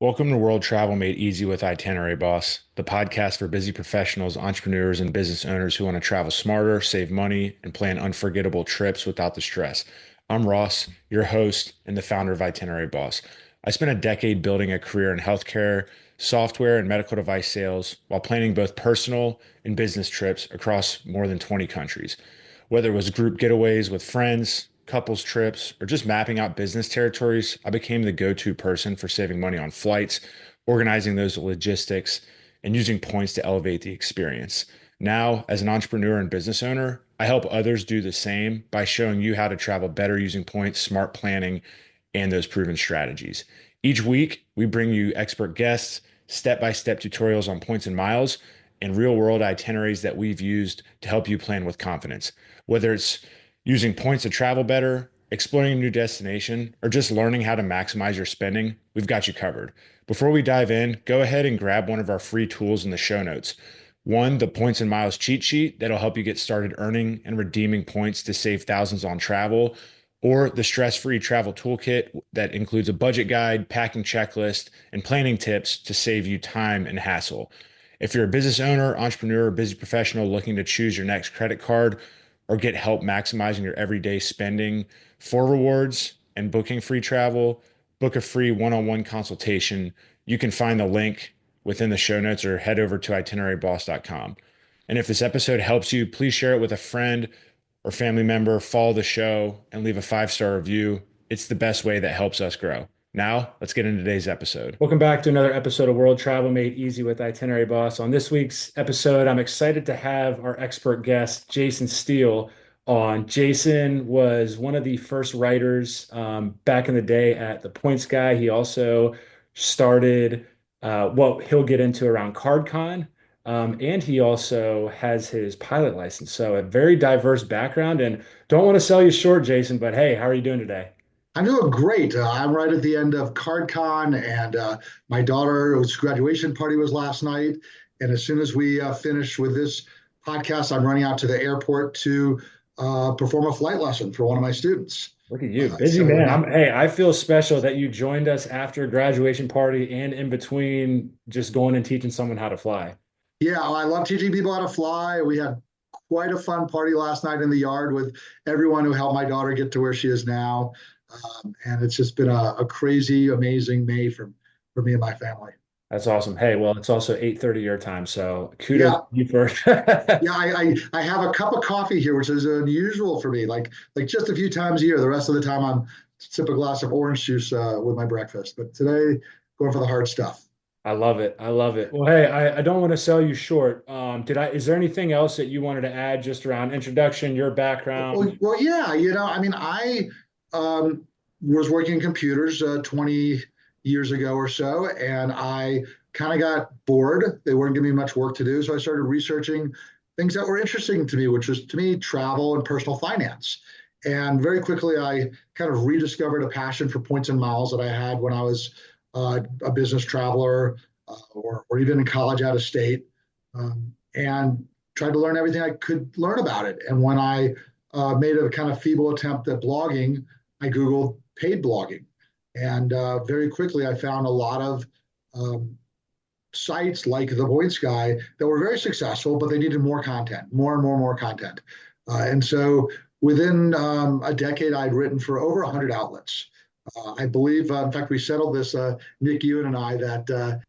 Welcome to World Travel Made Easy with Itinerary Boss, the podcast for busy professionals, entrepreneurs, and business owners who want to travel smarter, save money, and plan unforgettable trips without the stress. I'm Ross, your host and the founder of Itinerary Boss. I spent a decade building a career in healthcare, software, and medical device sales while planning both personal and business trips across more than 20 countries. Whether it was group getaways with friends, couples trips, or just mapping out business territories, I became the go-to person for saving money on flights, organizing those logistics, and using points to elevate the experience. Now, as an entrepreneur and business owner, I help others do the same by showing you how to travel better using points, smart planning, and those proven strategies. Each week, we bring you expert guests, step-by-step tutorials on points and miles, and real-world itineraries that we've used to help you plan with confidence. Whether it's using points to travel better, exploring a new destination, or just learning how to maximize your spending, we've got you covered. Before we dive in, go ahead and grab one of our free tools in the show notes. One, the points and miles cheat sheet that'll help you get started earning and redeeming points to save thousands on travel, or the stress-free travel toolkit that includes a budget guide, packing checklist, and planning tips to save you time and hassle. If you're a business owner, entrepreneur, or busy professional looking to choose your next credit card or get help maximizing your everyday spending for rewards and booking free travel, book a free one-on-one consultation. You can find the link within the show notes or head over to itineraryboss.com. And if this episode helps you, please share it with a friend or family member, follow the show, and leave a 5-star review. It's the best way that helps us grow. Now, let's get into today's episode. Welcome back to another episode of World Travel Made Easy with Itinerary Boss. On this week's episode, I'm excited to have our expert guest, Jason Steele, on. Jason was one of the first writers back in the day at The Points Guy. He also started what he'll get into around CardCon. And he also has his pilot license. So a very diverse background. And don't want to sell you short, Jason, but hey, how are you doing today? I'm doing great. I'm right at the end of CardCon, and my daughter's graduation party was last night. And as soon as we finish with this podcast, I'm running out to the airport to perform a flight lesson for one of my students. Look at you, busy So man. Hey, I feel special that you joined us after graduation party and in between just going and teaching someone how to fly. yeah, I love teaching people how to fly. We had quite a fun party last night in the yard with everyone who helped my daughter get to where she is now. And it's just been a crazy, amazing May for me and my family. That's awesome. Hey, well, it's also 8:30 your time, so kudos to Yeah, you for yeah. I have a cup of coffee here, which is unusual for me. Like just a few times a year. The rest of the time, I'm sip a glass of orange juice with my breakfast. But today, going for the hard stuff. I love it. I love it. Well, hey, I don't want to sell you short. Is there anything else that you wanted to add just around introduction, your background? Well, yeah. I mean, I was working in computers 20 years ago or so, and I kind of got bored. They weren't giving me much work to do, so I started researching things that were interesting to me, which was to me travel and personal finance. And very quickly, I kind of rediscovered a passion for points and miles that I had when I was a business traveler or even in college out of state, and tried to learn everything I could learn about it. And when I made a kind of feeble attempt at blogging, I Googled paid blogging. And very quickly, I found a lot of um, sites like the Points Guy that were very successful, but they needed more content, more content. And so within a decade, I'd written for over 100 outlets. I believe, in fact, we settled this, Nick Ewan and I, that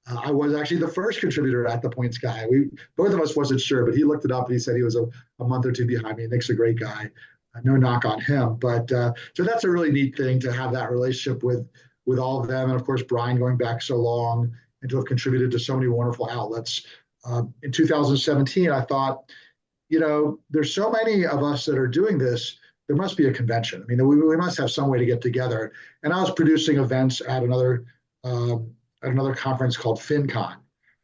I was actually the first contributor at the Points Guy. We both of us wasn't sure, but he looked it up and he said he was a month or two behind me. Nick's a great guy. No knock on him, but so that's a really neat thing to have that relationship with all of them, and of course Brian going back so long and to have contributed to so many wonderful outlets. In 2017, I thought, there's so many of us that are doing this. There must be a convention. I mean, we must have some way to get together. And I was producing events at another conference called FinCon.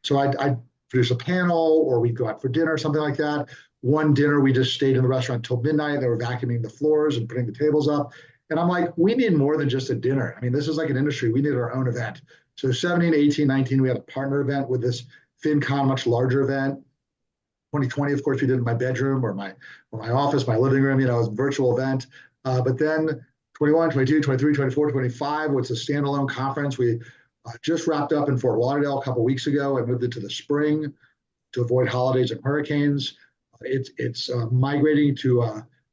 So I'd produce a panel, or we'd go out for dinner, something like that. One dinner, we just stayed in the restaurant till midnight. They were vacuuming the floors and putting the tables up. And I'm like, we need more than just a dinner. I mean, this is like an industry. We need our own event. So 17, 18, 19, we had a partner event with this FinCon, much larger event. 2020, of course, we did in my bedroom or my office, my living room, it was a virtual event. But then 21, 22, 23, 24, 25 was a standalone conference. We Just wrapped up in Fort Lauderdale a couple of weeks ago. I moved it to the spring to avoid holidays and hurricanes. It's migrating to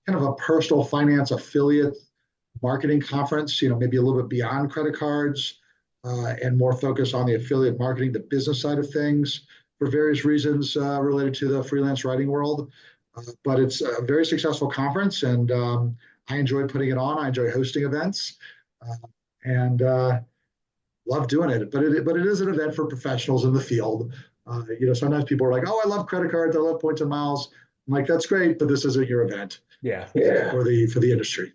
kind of a personal finance affiliate marketing conference, maybe a little bit beyond credit cards and more focus on the affiliate marketing, the business side of things for various reasons related to the freelance writing world. But it's a very successful conference, and I enjoy putting it on. I enjoy hosting events, uh, and love doing it. But it is an event for professionals in the field. Sometimes people are like, "Oh, I love credit cards. I love points and miles." I'm like, "That's great, but this isn't your event." Yeah. Yeah. For the industry.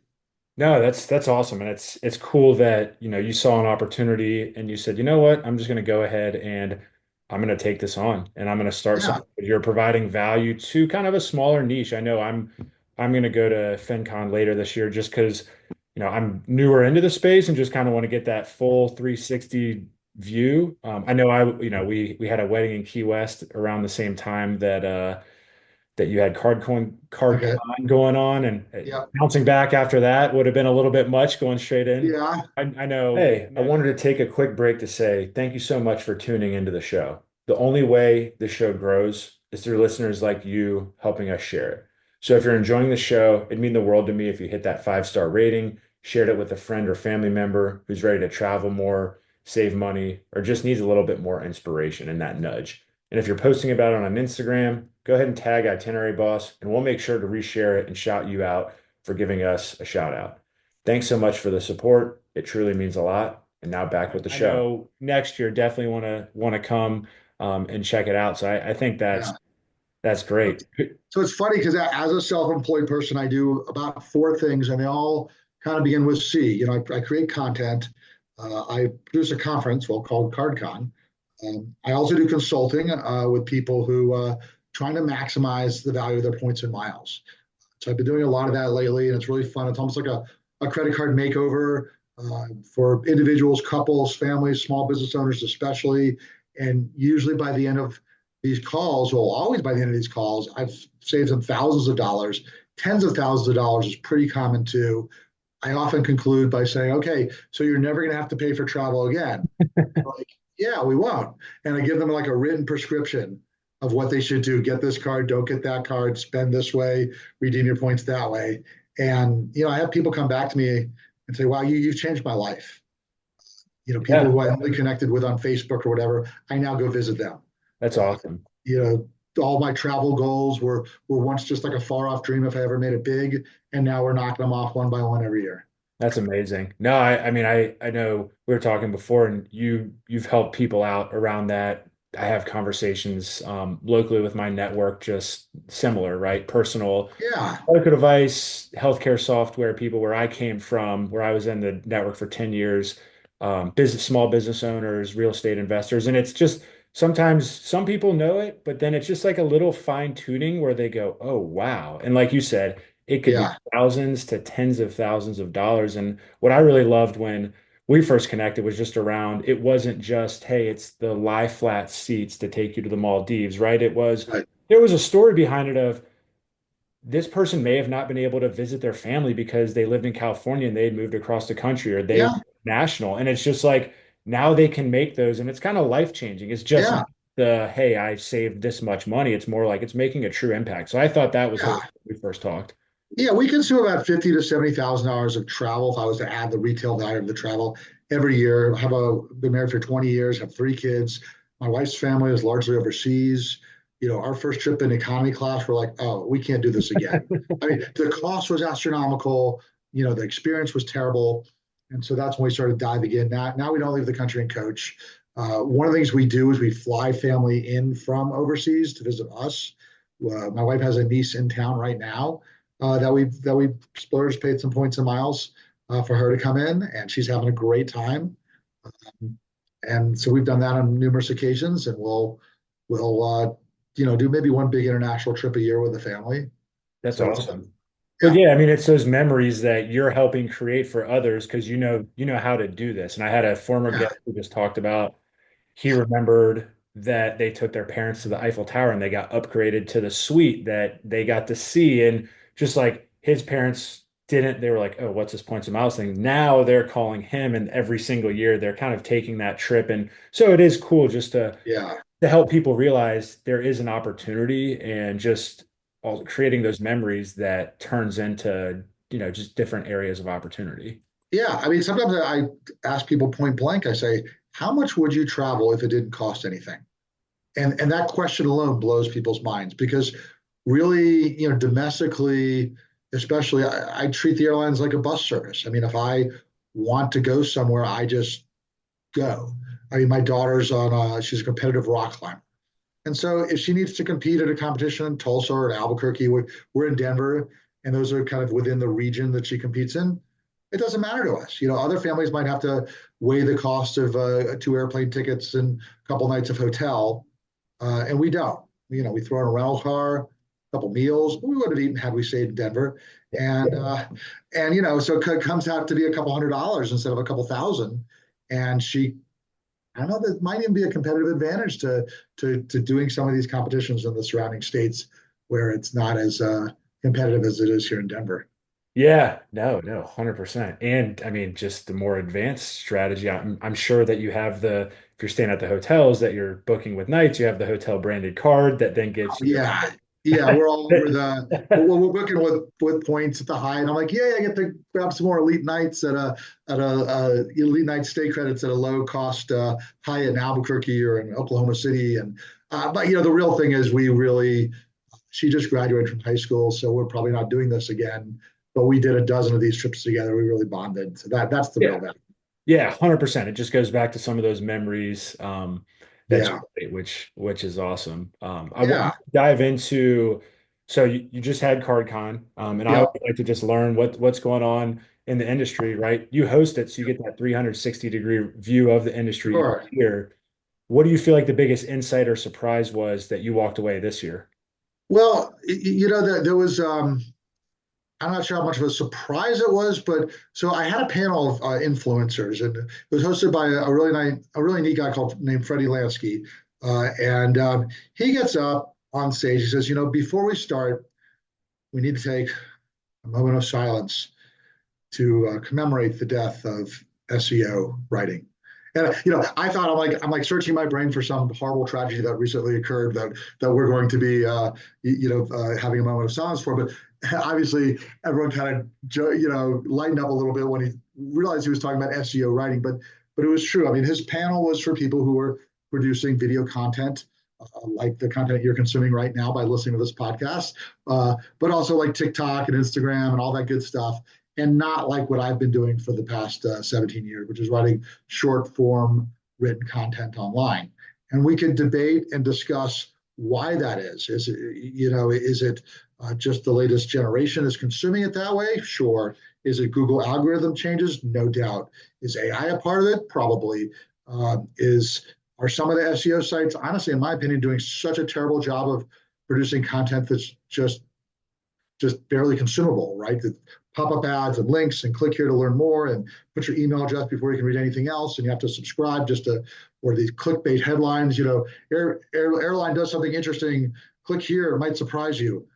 No, that's awesome. And it's cool that, you saw an opportunity and you said, you know what, I'm just going to go ahead and I'm going to take this on and I'm going to start Yeah. something. You're providing value to kind of a smaller niche. I know I'm going to go to FinCon later this year just because, I'm newer into the space and just kind of want to get that full 360 view. I know we had a wedding in Key West around the same time that you had CardCon Okay. going on, and Yeah. bouncing back after that would have been a little bit much going straight in. Yeah. I know. Hey, I wanted to take a quick break to say thank you so much for tuning into the show. The only way the show grows is through listeners like you helping us share it. So if you're enjoying the show, it'd mean the world to me if you hit that 5-star rating, shared it with a friend or family member who's ready to travel more, save money, or just needs a little bit more inspiration and that nudge. And if you're posting about it on Instagram, go ahead and tag Itinerary Boss, and we'll make sure to reshare it and shout you out for giving us a shout out. Thanks so much for the support. It truly means a lot. And now back with the show. I know next year definitely want to come and check it out. So I think Yeah. that's great. So it's funny because as a self-employed person, I do about four things, and they all kind of begin with C. I create content. I produce a conference, well, called CardCon. I also do consulting with people who trying to maximize the value of their points and miles. So I've been doing a lot of that lately, and it's really fun. It's almost like a credit card makeover for individuals, couples, families, small business owners, especially. And usually by the end of these calls, well, always by the end of these calls, I've saved them thousands of dollars. Tens of thousands of dollars is pretty common too. I often conclude by saying, okay, so you're never going to have to pay for travel again. Like, yeah, we won't. And I give them like a written prescription of what they should do. Get this card, don't get that card, spend this way, redeem your points that way. And, I have people come back to me and say, wow, you've changed my life. People Yeah, who I only connected with on Facebook or whatever, I now go visit them. that's awesome. You know, all my travel goals were once just like a far off dream if I ever made it big, and now we're knocking them off one by one every year. That's amazing. No, I mean, I know we were talking before, and you've helped people out around that. I have conversations locally with my network, just similar, right? Personal Yeah, medical device, healthcare software, people where I came from, where I was in the network for 10 years, small business owners, real estate investors. And it's just sometimes some people know it, but then it's just like a little fine tuning where they go, oh, wow. And like you said, it could be yeah, thousands to tens of thousands of dollars. And what I really loved when we first connected was just around, it wasn't just, hey, it's the lie flat seats to take you to the Maldives, right? right. There was a story behind it of, this person may have not been able to visit their family because they lived in California and they had moved across the country or they were Yeah, national. And it's just like now they can make those and it's kind of life changing. It's just yeah, not hey, I saved this much money. It's more like it's making a true impact. So I thought that was yeah. hilarious when we first talked. Yeah, we consume about 50 to 70,000 hours of travel if I was to add the retail value of the travel every year. Been married for 20 years, have three kids. My wife's family is largely overseas. Our first trip in economy class, we're like, oh, we can't do this again. I mean, the cost was astronomical. The experience was terrible. And so that's when we started diving in. Now we don't leave the country and coach. One of the things we do is we fly family in from overseas to visit us. My wife has a niece in town right now that we splurged, paid some points and miles for her to come in, and she's having a great time. And so we've done that on numerous occasions, and we'll do maybe one big international trip a year with the family. That's So awesome. But yeah, yeah, I mean, it's those memories that you're helping create for others because you know how to do this. And I had a former yeah, guest who just talked about he remembered that they took their parents to the Eiffel Tower and they got upgraded to the suite that they got to see. And just like his parents didn't, they were like, oh, what's this points and miles thing? Now they're calling him, and every single year they're kind of taking that trip. And so it is cool just Yeah. to help people realize there is an opportunity and just creating those memories that turns into, just different areas of opportunity. Yeah. I mean, sometimes I ask people point blank, I say, how much would you travel if it didn't cost anything? And that question alone blows people's minds because really, domestically, especially, I treat the airlines like a bus service. I mean, if I want to go somewhere, I just go. I mean, my daughter's she's a competitive rock climber. And so if she needs to compete at a competition in Tulsa or in Albuquerque, we're in Denver, and those are kind of within the region that she competes in. It doesn't matter to us. Other families might have to weigh the cost of two airplane tickets and a couple nights of hotel, and we don't. We throw in a rental car, a couple meals. We would have eaten had we stayed in Denver, and so it comes out to be a couple $100 instead of a couple thousand. And I don't know, that might even be a competitive advantage to doing some of these competitions in the surrounding states where it's not as competitive as it is here in Denver. Yeah, no, 100%. And I mean, just the more advanced strategy, I'm sure that you have if you're staying at the hotels that you're booking with nights, you have the hotel branded card that then Oh, gets you. yeah, yeah, we're all over the. We're booking with points at the high, and I'm like, yeah, I get to grab some more elite nights at a elite night stay credits at a low cost high in Albuquerque or in Oklahoma City, and but the real thing is we really she just graduated from high school, so we're probably not doing this again. But we did a dozen of these trips together. We really bonded, so that's the real Yeah. value. Yeah, 100%. It just goes back to some of those memories that you Yeah, create, which is awesome. I want yeah, to dive into, so you just had CardCon, and I yeah, would like to just learn what's going on in the industry, right? You host it, so you get that 360-degree view of the industry sure. here. What do you feel like the biggest insight or surprise was that you walked away this year? Well, there was. I'm not sure how much of a surprise it was, but so I had a panel of influencers, and it was hosted by a really neat guy named Freddie Lansky, and he gets up on stage. He says, before we start, we need to take a moment of silence to commemorate the death of SEO writing. And I thought I'm like searching my brain for some horrible tragedy that recently occurred that we're going to be having a moment of silence for. But obviously, everyone kind of lightened up a little bit when he realized he was talking about SEO writing. But it was true. I mean, his panel was for people who were producing video content. Like the content you're consuming right now by listening to this podcast, but also like TikTok and Instagram and all that good stuff, and not like what I've been doing for the past 17 years, which is writing short form written content online. And we could debate and discuss why that is. Is it just the latest generation is consuming it that way? Sure. Is it Google algorithm changes? No doubt. Is AI a part of it? Probably. Is Are some of the SEO sites, honestly, in my opinion, doing such a terrible job of producing content that's just barely consumable, right? The pop-up ads and links and click here to learn more and put your email address before you can read anything else, and you have to subscribe or these clickbait headlines. Airline does something interesting. Click here; it might surprise you.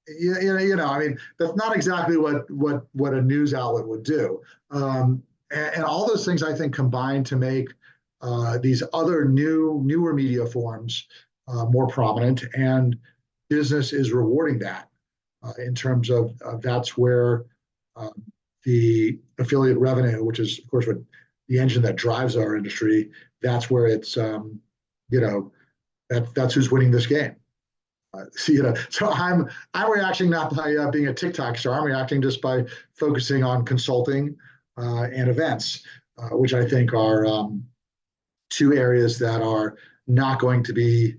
I mean, that's not exactly what a news outlet would do. And all those things I think combine to make these other newer media forms more prominent, and business is rewarding that in terms of that's where um, the affiliate revenue, which is of course what the engine that drives our industry, that's where it's you know that's who's winning this game. So I'm reacting not by being a TikTok star. I'm reacting just by focusing on consulting and events, which I think are two areas that are not going to be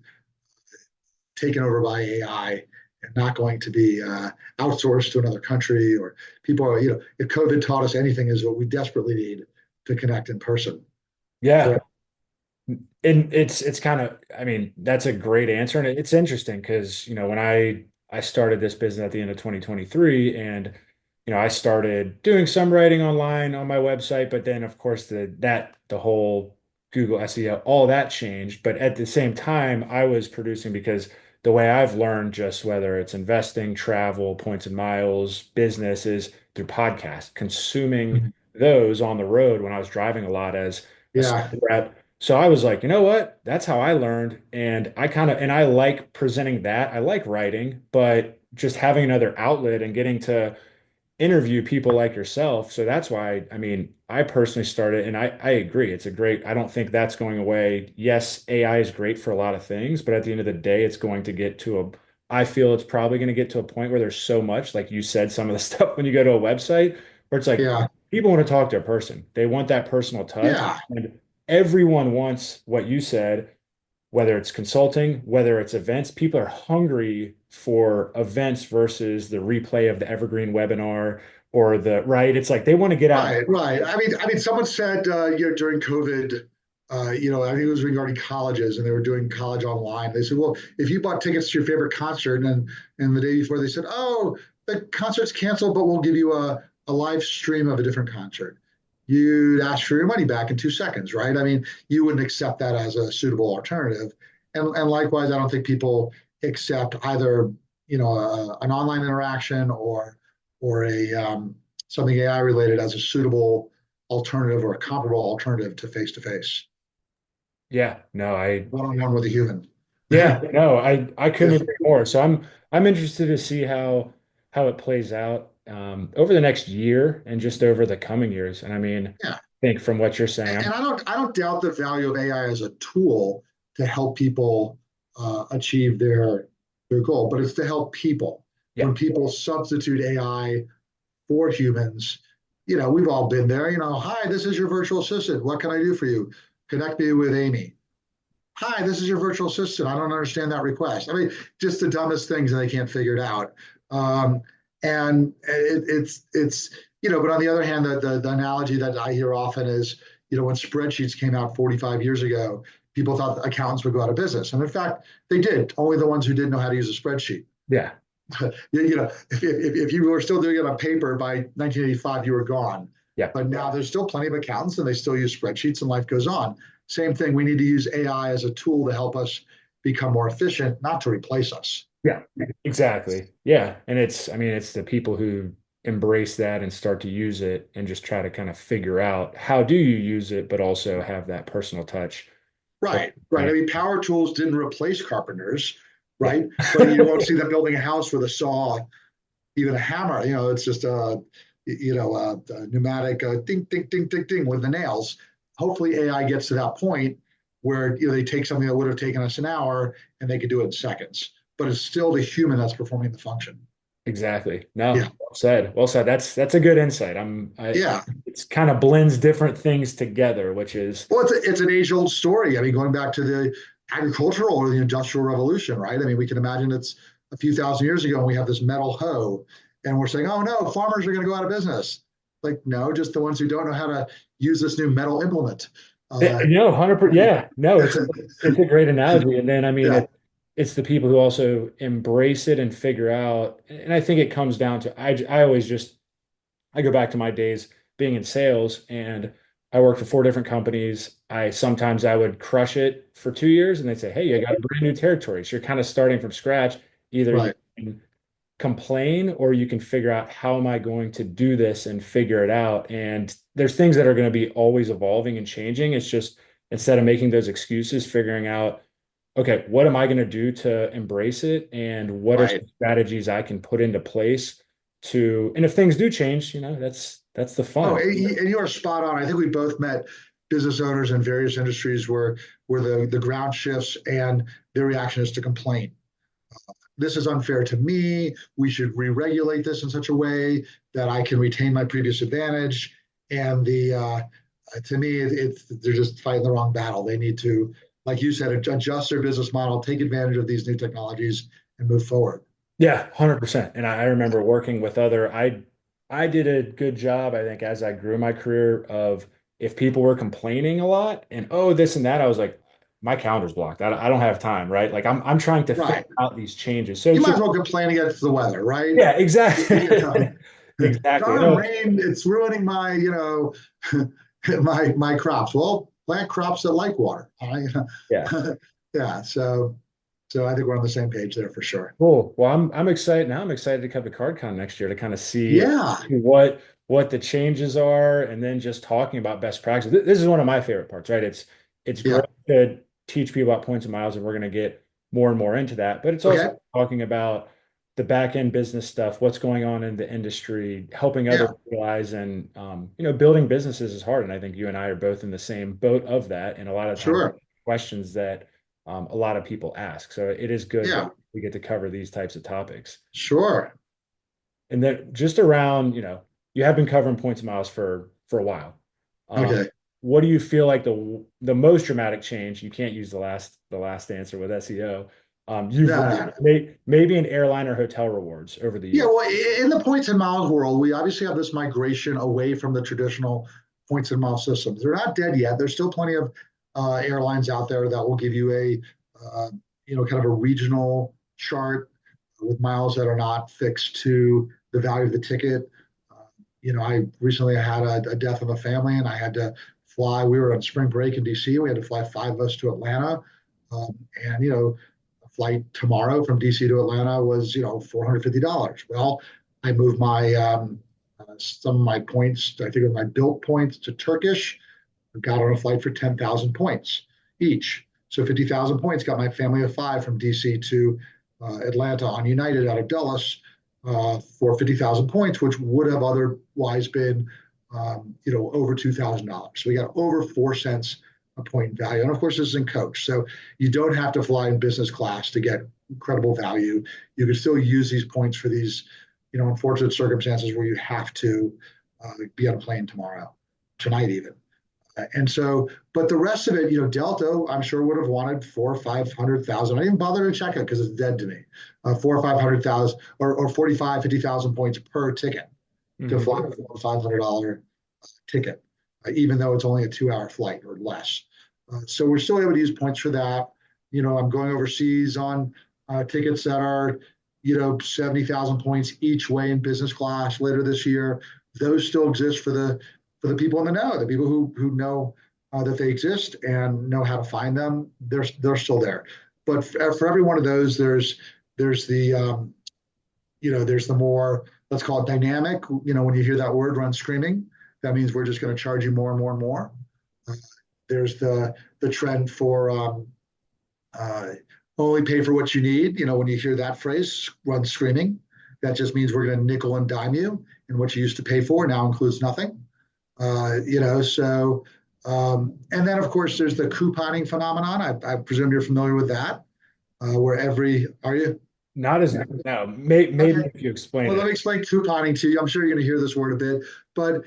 taken over by AI and not going to be outsourced to another country or people are, if COVID taught us anything is what we desperately need to connect in person. Yeah. For And it's kind of, I mean, that's a great answer. And it's interesting because, when I started this business at the end of 2023, and I started doing some writing online on my website, but then of course the whole Google SEO, all that changed. But at the same time, I was producing because the way I've learned, just whether it's investing, travel, points and miles, business, is through podcasts, consuming Mhm. those on the road when I was driving a lot as a sales Yeah, rep. So I was like, you know what? That's how I learned. And I like presenting that. I like writing, but just having another outlet and getting to interview people like yourself. So that's why, I mean, I personally started, and I agree. It's a great, I don't think that's going away. Yes, AI is great for a lot of things, but at the end of the day, it's going to get to I feel it's probably going to get to a point where there's so much, like you said, some of the stuff when you go to a website where it's like yeah, people want to talk to a person. They want that personal touch. yeah. And everyone wants what you said, whether it's consulting, whether it's events, people are hungry for events versus the replay of the evergreen webinar or the right. It's like they want to get out. Right, right. I mean, someone said, during COVID, I think it was regarding colleges, and they were doing college online. They said, well, if you bought tickets to your favorite concert, and the day before they said, oh, the concert's canceled, but we'll give you a live stream of a different concert, you'd ask for your money back in 2 seconds, right? I mean, you wouldn't accept that as a suitable alternative. And likewise, I don't think people accept either, an online interaction or a something AI related as a suitable alternative or a comparable alternative to face, Yeah, no, one on one with a human. yeah, no, I couldn't Yeah, agree more. So I'm interested to see how it plays out over the next year and just over the coming years. And I mean, I yeah. think from what you're saying, And I don't doubt the value of AI as a tool to help people achieve their goal, but it's to help people. yeah, When people substitute AI for humans, we've all been there. Hi, this is your virtual assistant. What can I do for you? Connect me with Amy. Hi, this is your virtual assistant. I don't understand that request. I mean, just the dumbest things, and they can't figure it out. Um, and but on the other hand, the analogy that I hear often is, when spreadsheets came out 45 years ago, people thought accountants would go out of business. And in fact, they did. Only the ones who didn't know how to use a spreadsheet. yeah, If you were still doing it on paper by 1985, you were gone. yeah. But now there's still plenty of accountants, and they still use spreadsheets, and life goes on. Same thing. We need to use AI as a tool to help us become more efficient, not to replace us. Yeah, exactly. Yeah. And I mean, it's the people who embrace that and start to use it and just try to kind of figure out how do you use it, but also have that personal touch. Right, right. I mean, power tools didn't replace carpenters, Yeah, right? But you won't see them building a house with a saw, even a hammer. It's just a pneumatic ding, ding, ding, ding, ding with the nails. Hopefully, AI gets to that point where they take something that would have taken us an hour and they could do it in seconds. But it's still the human that's performing the function. exactly. No, Yeah, well said. Well said. That's a good insight. yeah. It's kind of blends different things together, which is, Well, it's an age old story. I mean, going back to the agricultural or the industrial revolution, right? I mean, we can imagine it's a few thousand years ago, and we have this metal hoe, and we're saying, oh no, farmers are going to go out of business. Like, no, just the ones who don't know how to use this new metal implement. Uh, no, 100%. Yeah, no, it's a great analogy. And then, I mean, yeah, it's the people who also embrace it and figure out. And I think it comes down to, I always just, I go back to my days being in sales and I worked for four different companies. Sometimes I would crush it for 2 years and they'd say, hey, you got a brand new territory. So you're kind of starting from scratch. Either you right, can complain or you can figure out how am I going to do this and figure it out. And there's things that are going to be always evolving and changing. It's just instead of making those excuses, figuring out, okay, what am I going to do to embrace it? And what are right. some strategies I can put into place and if things do change, that's the Oh, fun. and you are spot on. I think we both met business owners in various industries where the ground shifts and their reaction is to complain. This is unfair to me. We should re-regulate this in such a way that I can retain my previous advantage. And to me, they're just fighting the wrong battle. They need to, like you said, adjust their business model, take advantage of these new technologies, and move forward. Yeah, 100%. And I remember working with I did a good job, I think, as I grew my career of if people were complaining a lot and oh, this and that, I was like, my calendar's blocked. I don't have time, right? Like I'm trying to figure Right. out these changes. So You it's might just as well complain against the weather, right? yeah, You exactly. know, Exactly. darn No, rain, it's ruining my, my crops. Well, plant crops that like water. yeah. Yeah. So So I think we're on the same page there for sure. Cool. Well, I'm excited now. I'm excited to come to CardCon next year to kind of see Yeah, what the changes are, and then just talking about best practices. This is one of my favorite parts, right? It's great yeah. to teach people about points and miles, and we're going to get more and more into that. But it's also Okay, talking about the back end business stuff, what's going on in the industry, helping others yeah, realize, and building businesses is hard. And I think you and I are both in the same boat of that. And a lot of times, sure. questions that a lot of people ask. So it is good that Yeah, we get to cover these types of topics. sure. And then just around, you have been covering points and miles for a while. Um, Okay. what do you feel like the most dramatic change? You can't use the last answer with SEO. You've No, no, no. made maybe in airline or hotel rewards over the Yeah, year. well, in the points and miles world, we obviously have this migration away from the traditional points and miles systems. They're not dead yet. There's still plenty of airlines out there that will give you kind of a regional chart with miles that are not fixed to the value of the ticket. I recently had a death in the family, and I had to fly. We were on spring break in DC. We had to fly five of us to Atlanta, and a flight tomorrow from DC to Atlanta was $450. Well, I moved my some of my points. I think it was my built points to Turkish. Got on a flight for 10,000 points each. So 50,000 points got my family of five from DC to Atlanta on United out of Dulles for 50,000 points, which would have otherwise been, over $2,000. So we got over 4 cents a point value. And of course, this is in coach. So you don't have to fly in business class to get incredible value. You can still use these points for these, unfortunate circumstances where you have to be on a plane tomorrow, tonight even. And so, but the rest of it, Delta, I'm sure would have wanted 400,000 or 500,000. I didn't bother to check it because it's dead to me. 400,000 or 500,000 or 45, 50,000 points per ticket to Mhm. fly a $500 ticket, even though it's only a 2 hour flight or less. So we're still able to use points for that. I'm going overseas on tickets that are, 70,000 points each way in business class later this year. Those still exist for the people in the know, the people who know that they exist and know how to find them. They're still there. But for every one of those, there's the more, let's call it dynamic. When you hear that word, run screaming, that means we're just going to charge you more and more and more. Uh, there's the trend for uh, only pay for what you need. When you hear that phrase, run screaming, that just means we're going to nickel and dime you, and what you used to pay for now includes nothing. And then of course there's the couponing phenomenon. I presume you're familiar with that, where are you? Not as no, maybe Okay. if you explain Well, let it. me explain couponing to you. I'm sure you're going to hear this word a bit, but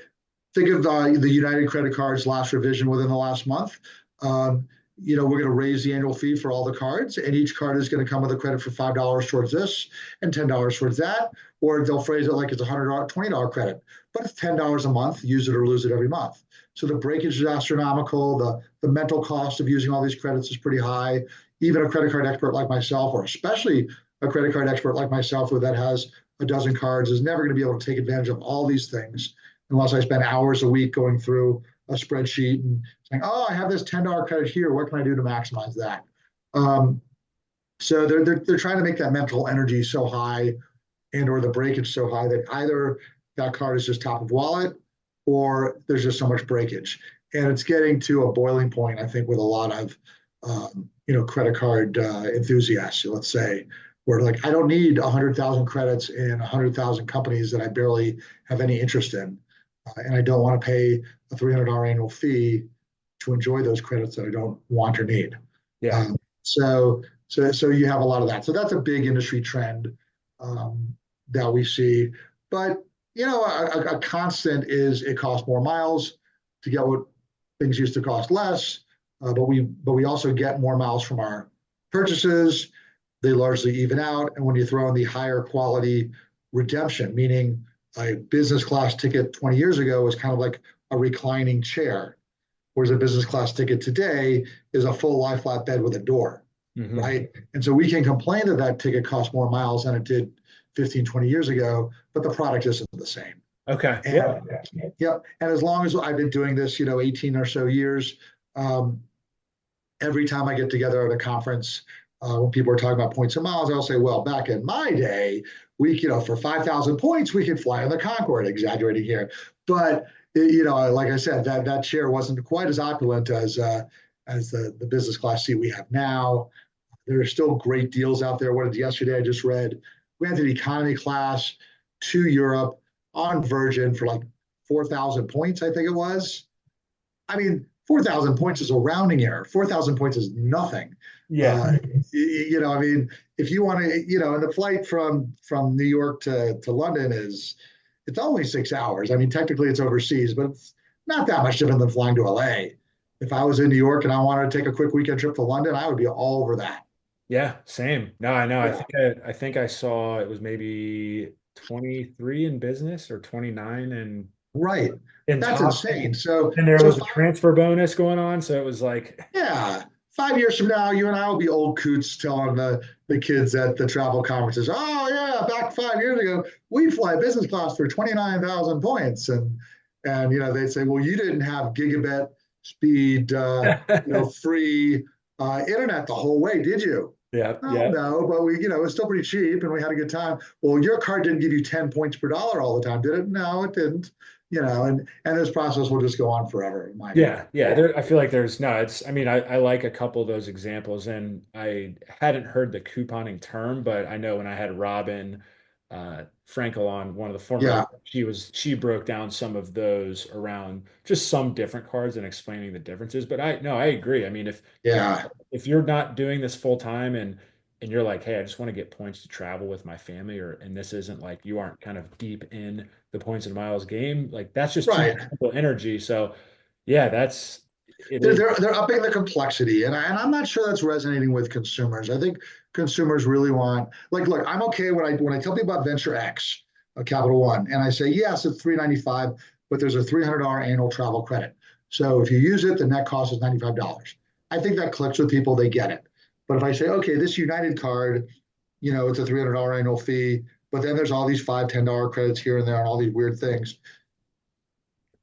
think of the United credit cards last revision within the last month. We're going to raise the annual fee for all the cards, and each card is going to come with a credit for $5 towards this and $10 towards that, or they'll phrase it like it's a $100, $20 credit, but it's $10 a month. Use it or lose it every month. So the breakage is astronomical. The mental cost of using all these credits is pretty high. Even a credit card expert like myself, or especially a credit card expert like myself, who that has a dozen cards, is never going to be able to take advantage of all these things unless I spend hours a week going through a spreadsheet and saying, "Oh, I have this $10 credit here. What can I do to maximize that?" Um, so they're trying to make that mental energy so high, and or the breakage so high, that either that card is just top of wallet, or there's just so much breakage, and it's getting to a boiling point, I think, with a lot of credit card enthusiasts, let's say, where like I don't need 100,000 credits in 100,000 companies that I barely have any interest in, and I don't want to pay a $300 annual fee to enjoy those credits that I don't want or need. Yeah. Um, so you have a lot of that. So that's a big industry trend that we see. But a constant is it costs more miles to get what things used to cost less. But we also get more miles from our purchases. They largely even out. And when you throw in the higher quality redemption, meaning a business class ticket 20 years ago was kind of like a reclining chair, whereas a business class ticket today is a full lie flat bed with a door, Hmm. right? And so we can complain that that ticket costs more miles than it did 15, 20 years ago, but the product isn't the same. Okay. Yeah. And yep. And as long as I've been doing this, 18 or so years, every time I get together at a conference, When people are talking about points and miles, I'll say, well, back in my day, for 5,000 points, we could fly on the Concorde, exaggerating here. But, like I said, that share wasn't quite as opulent as the business class seat we have now. There are still great deals out there. What did yesterday I just read? Granted, economy class to Europe on Virgin for like 4,000 points, I think it was. I mean, 4,000 points is a rounding error. 4,000 points is nothing. Yeah. Uh, I mean, if you want to, and the flight from New York to London it's only 6 hours. I mean, technically it's overseas, but it's not that much different than flying to LA. If I was in New York and I wanted to take a quick weekend trip to London, I would be all over that. Yeah, same. No, I know. Yeah. I think I saw it was maybe 23 in business or 29 Right. in That's top. insane. So, And there so was a transfer bonus going on, so it was like, yeah, 5 years from now, you and I will be old coots telling the kids at the travel conferences, oh yeah, back 5 years ago, we fly business class for 29,000 points. And they'd say, well, you didn't have gigabit speed, free internet the whole way, did you? yeah, Oh yeah, no, but it was still pretty cheap and we had a good time. Well, your card didn't give you 10 points per dollar all the time, did it? No, it didn't. And this process will just go on forever, in my opinion. yeah. There, I feel like there's no, it's, I mean, I like a couple of those examples, and I hadn't heard the couponing term, but I know when I had Robin Frankel on, one of the former, Yeah, she broke down some of those around just some different cards and explaining the differences. But I, no, I agree. I mean, yeah, if you're not doing this full time and you're like, hey, I just want to get points to travel with my family, or and this isn't like you aren't kind of deep in the points and miles game, like that's just too much right. mental energy. So yeah, that's it they're is. they're, they're upping the complexity, and I'm not sure that's resonating with consumers. I think consumers really want, like, look, I'm okay when I tell people about Venture X, Capital One, and I say yes, it's 395, but there's a $300 annual travel credit. So if you use it, the net cost is $95. I think that clicks with people; they get it. But if I say, okay, this United card, it's a $300 annual fee, but then there's all these $5, $10 credits here and there, and all these weird things.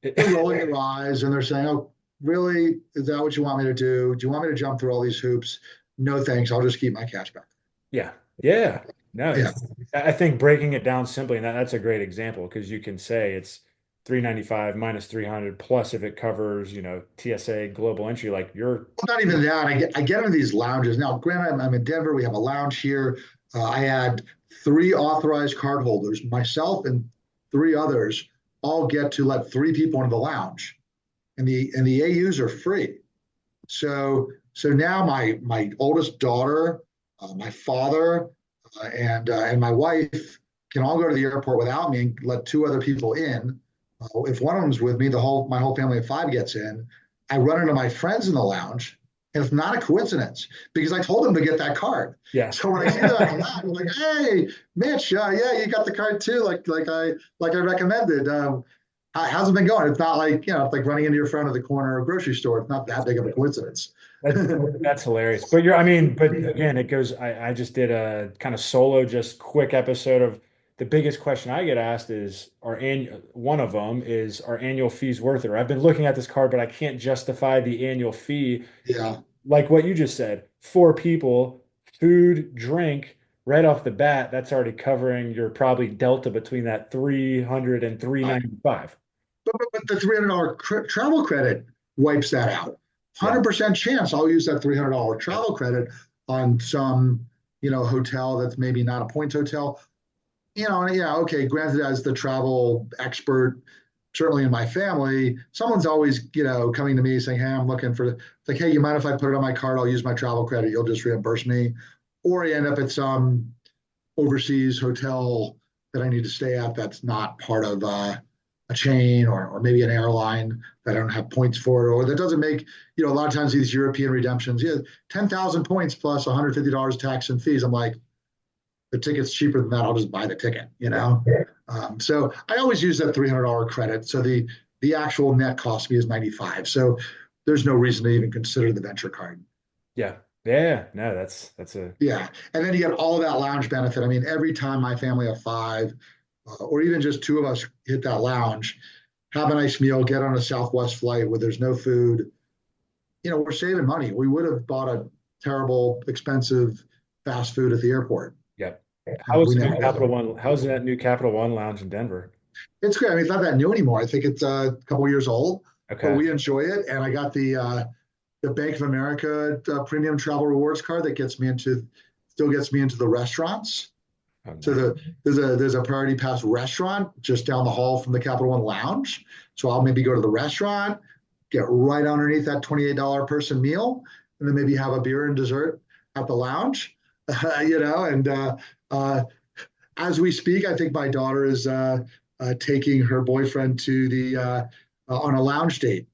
They're rolling their eyes and they're saying, "Oh, really? Is that what you want me to do? Do you want me to jump through all these hoops? No, thanks. I'll just keep my cash back." Yeah, yeah. No, Yeah, it's I think breaking it down simply, and that's a great example because you can say it's 395 minus 300 plus if it covers, TSA global entry, like you're well, not even that. I get into these lounges now. Granted, I'm in Denver. We have a lounge here. I had three authorized card holders, myself and three others, all get to let three people into the lounge, and the AUs are free. So now my oldest daughter, my father, and my wife can all go to the airport without me and let two other people in. If one of them's with me, my whole family of five gets in. I run into my friends in the lounge, and it's not a coincidence because I told them to get that card. yeah. So when I see them out loud, I'm like, "Hey, Mitch, yeah, you got the card too, like I recommended. How's it been going?" It's not like it's like running into your friend at the corner of a grocery store. It's not that big of a coincidence. That's that's hilarious. But I mean, but again, it goes, I just did a kind of solo, just quick episode of the biggest question I get asked is one of them is are annual fees worth it? Or I've been looking at this card, but I can't justify the annual fee. Yeah. Like what you just said, four people, food, drink, right off the bat, that's already covering your probably delta between that 300 and Uh, 395. but the $300 travel credit wipes that out. Yeah. 100% chance I'll use that $300 travel credit on some hotel that's maybe not a points hotel. And yeah, okay, granted, as the travel expert, certainly in my family, someone's always, coming to me saying, "Hey, I'm looking for," like, "Hey, you mind if I put it on my card? I'll use my travel credit. You'll just reimburse me." Or I end up at some overseas hotel that I need to stay at that's not part of a chain, or maybe an airline that I don't have points for, or that doesn't make, a lot of times these European redemptions, yeah, 10,000 points plus $150 tax and fees. I'm like, the ticket's cheaper than that. I'll just buy the ticket. So I always use that $300 credit. So the actual net cost me is 95. So there's no reason to even consider the venture card. Yeah. Yeah. No, that's a, Yeah. And then you get all of that lounge benefit. I mean, every time my family of five, or even just two of us hit that lounge, have a nice meal, get on a Southwest flight where there's no food, we're saving money. We would have bought a terrible, expensive fast food at the airport. Yep. We now have it. How's that new Capital One lounge in Denver? It's great. I mean, it's not that new anymore. I think it's a couple years old, but Okay. we enjoy it. And I got the Bank of America premium travel rewards card that still gets me into the restaurants. Oh, So nice. there's a Priority Pass restaurant just down the hall from the Capital One Lounge. So I'll maybe go to the restaurant, get right underneath that $28 person meal, and then maybe have a beer and dessert at the lounge. And uh, as we speak, I think my daughter is taking her boyfriend to the on a lounge date.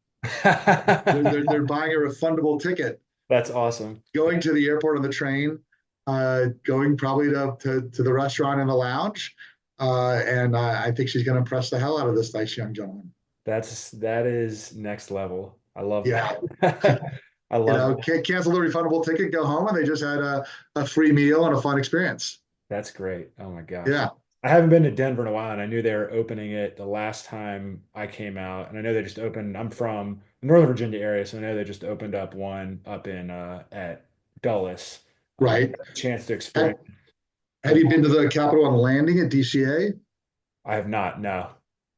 They're buying a refundable ticket, That's awesome. going to the airport on the train, going probably to the restaurant and the lounge. And I think she's going to impress the hell out of this nice young gentleman. That is next level. I love Yeah. that. I love that. Cancel the refundable ticket, go home, and they just had a free meal and a fun experience. That's great. Oh my gosh. Yeah. I haven't been to Denver in a while, and I knew they were opening it the last time I came out. And I know they just opened, I'm from the Northern Virginia area, so I know they just opened up one up in at Dulles. Right. Chance to Have, experience. have you been to the Capitol on Landing at DCA? I have not, no.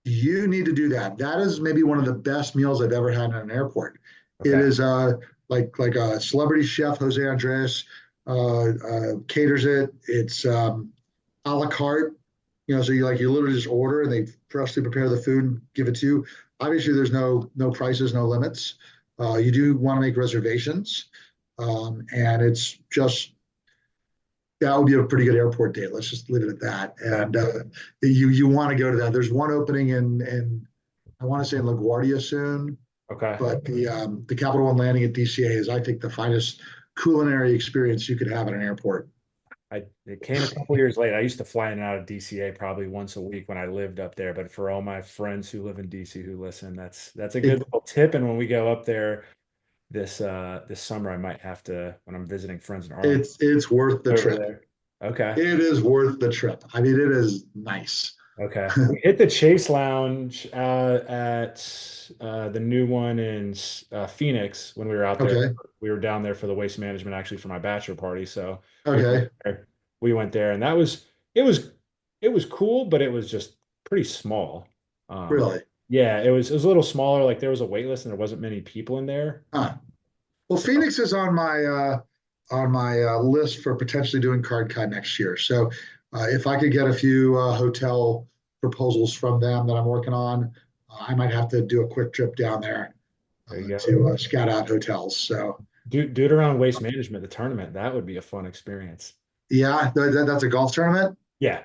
You need to do that. That is maybe one of the best meals I've ever had in an airport. It Okay. is like a celebrity chef, Jose Andres, caters it. It's a la carte. So you literally just order and they freshly prepare the food and give it to you. Obviously, there's no prices, no limits. You do want to make reservations, and it's just that would be a pretty good airport date. Let's just leave it at that. Okay. And you want to go to that. There's one opening in I want to say in LaGuardia soon, Okay. but the Capital One landing at DCA is I think the finest culinary experience you could have at an airport. It came a couple years late. I used to fly in and out of DCA probably once a week when I lived up there. But for all my friends who live in DC who listen, that's a good It little tip. And when we go up there this summer, I might have to when I'm visiting friends in Arlington it's worth the over trip. there. Okay. It is worth the trip. I mean, it is nice. Okay. We hit the Chase Lounge at the new one in Phoenix when we were out there. Okay. We were down there for the waste management actually for my bachelor party. So we went Okay. there, we went there and it was it was cool, but it was just pretty small. Um, Really. yeah, it was a little smaller. Like there was a wait list and there wasn't many people in there. Huh. Well, So Phoenix is on my list for potentially doing CardCon next year. So if I could get a few hotel proposals from them that I'm working on, I might have to do a quick trip down there there you go. to scout out hotels. So Do it around waste management, the tournament. That would be a fun experience. yeah, that's a golf tournament. Yeah.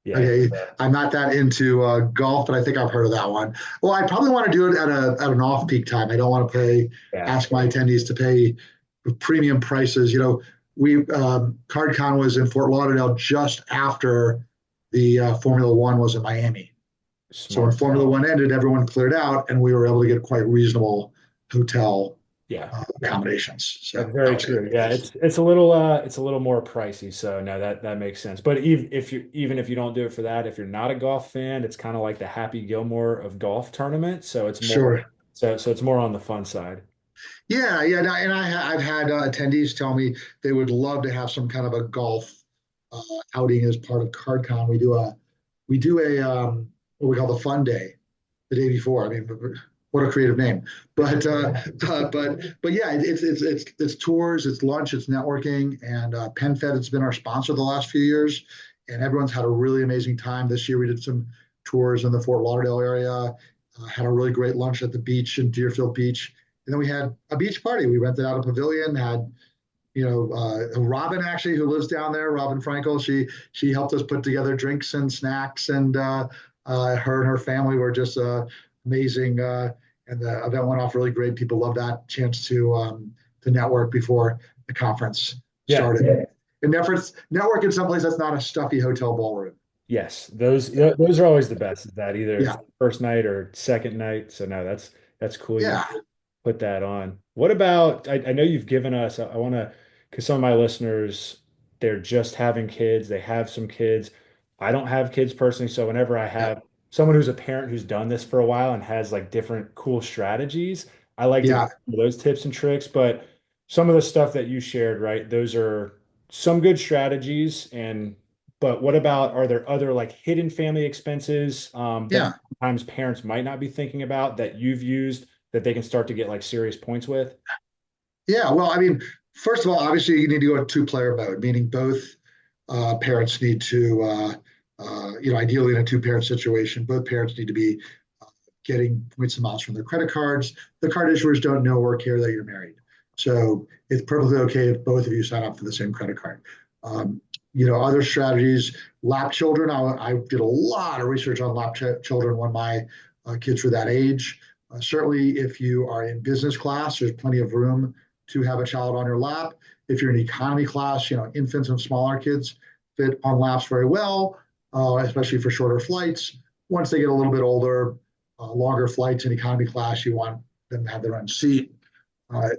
Yeah. Okay, I'm not that into golf, but I think I've heard of that one. Well, I probably want to do it at an off-peak time. I don't want to Yeah. ask my attendees to pay premium prices. We CardCon was in Fort Lauderdale just after the Formula One was in Miami. So when Smart. Formula One ended, everyone cleared out, and we were able to get quite reasonable hotel Yeah. accommodations. That's So that very was good. true. Yeah, it's a little more pricey. So no, that makes sense. But even if you don't do it for that, if you're not a golf fan, it's kind of like the Happy Gilmore of golf tournament. So it's more Sure. so it's more on the fun side. Yeah, yeah, no, and I've had attendees tell me they would love to have some kind of a golf uh, outing as part of CardCon. We do a what we call the fun day the day before. I mean, what a creative name! But yeah, it's tours, it's lunch, it's networking, and PenFed has been our sponsor the last few years, and everyone's had a really amazing time. This year we did some tours in the Fort Lauderdale area, had a really great lunch at the beach in Deerfield Beach, and then we had a beach party. We rented out a pavilion, had Robin actually, who lives down there, Robin Frankel, she helped us put together drinks and snacks, and her and her family were just amazing. And the event went off really great. People love that chance to network before the conference Yeah. started. And network in someplace that's not a stuffy hotel ballroom. Yes. Those are always the best. Is that either it's Yeah, the first night or second night? So no, that's cool. You yeah, put that on. What about, I know you've given us, I want to, because some of my listeners, they're just having kids, they have some kids. I don't have kids personally, so whenever I yeah, have someone who's a parent who's done this for a while and has like different cool strategies, I like to yeah. get those tips and tricks. But some of the stuff that you shared, right? Those are some good strategies. But what about, are there other like hidden family expenses that Yeah. sometimes parents might not be thinking about that you've used that they can start to get like serious points with? Yeah. Well, I mean, first of all, obviously you need to go in two-player mode, meaning both parents need to, ideally in a two-parent situation, both parents need to be getting points and miles from their credit cards. The card issuers don't know or care that you're married. So it's perfectly okay if both of you sign up for the same credit card. Um, other strategies, lap children. I did a lot of research on children when my kids were that age. Certainly, if you are in business class, there's plenty of room to have a child on your lap. If you're in economy class, infants and smaller kids fit on laps very well, especially for shorter flights. Once they get a little bit older, longer flights in economy class, you want them to have their own seat. Uh,